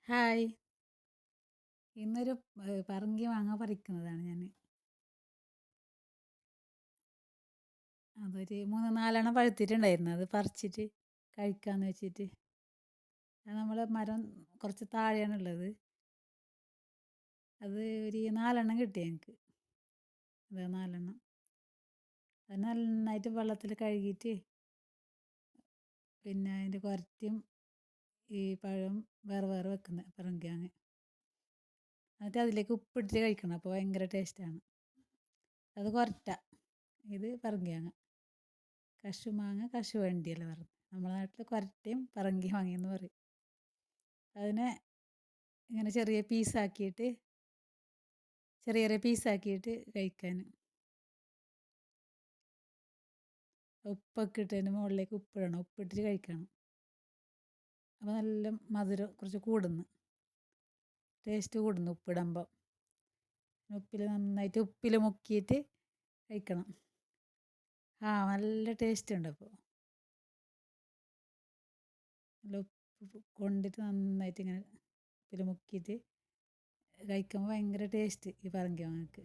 Hi. ഇന്നൊരു പറങ്കി മാങ്ങ പറിക്കുന്നതാണ് ഞാൻ. അതൊരു 3, 4 പഴുത്തിട്ടുണ്ടായിരുന്നു. അത് പറിച്ചിട്ട് കഴിക്കാമെന്ന് വെച്ചിട്ട്. അത് നമ്മളെ മരം കുറച്ച് താഴെയാണുള്ളത്. അത് ഒരു 4 കിട്ടി ഞങ്ങൾക്ക്. അതെ, 4. അത് നന്നായിട്ട് വെള്ളത്തിൽ കഴുകിയിട്ട് പിന്നെ അതിൻ്റെ കൊരറ്റും ഈ പഴം വേറെ വേറെ വെക്കുന്നത് പറങ്കി മാങ്ങ. എന്നിട്ട് അതിലേക്ക് ഉപ്പിട്ടിട്ട് കഴിക്കണം. അപ്പോൾ ഭയങ്കര ടേസ്റ്റാണ്. അത് കൊരറ്റ. ഇത് പറങ്കി മാങ്ങ. കശുമാങ്ങ കശുവണ്ടിയെല്ലാം പറയും. നമ്മുടെ നാട്ടിൽ കൊരട്ടയും പറങ്കി മാങ്ങയെന്ന് പറയും. അതിനെ ഇങ്ങനെ ചെറിയ ചെറിയ പീസാക്കിയിട്ട് കഴിക്കാൻ. ഉപ്പൊക്കെ ഇട്ടതിന് മുകളിലേക്ക് ഉപ്പിടണം. ഉപ്പിട്ടിട്ട് കഴിക്കണം. അപ്പോൾ നല്ല മധുരം കുറച്ച് കൂടുന്നു. ടേസ്റ്റ് കൂടുന്നു ഉപ്പിടുമ്പോൾ. നന്നായിട്ട് ഉപ്പിൽ മുക്കിയിട്ട് കഴിക്കണം. നല്ല ടേസ്റ്റ് ഉണ്ട്. അപ്പോൾ നല്ല ഉപ്പ് കൊണ്ടിട്ട് നന്നായിട്ട് ഇങ്ങനെ ഉപ്പിൽ മുക്കിയിട്ട് കഴിക്കുമ്പോൾ ഭയങ്കര ടേസ്റ്റ് ഈ പറങ്കി മാങ്ങക്ക്.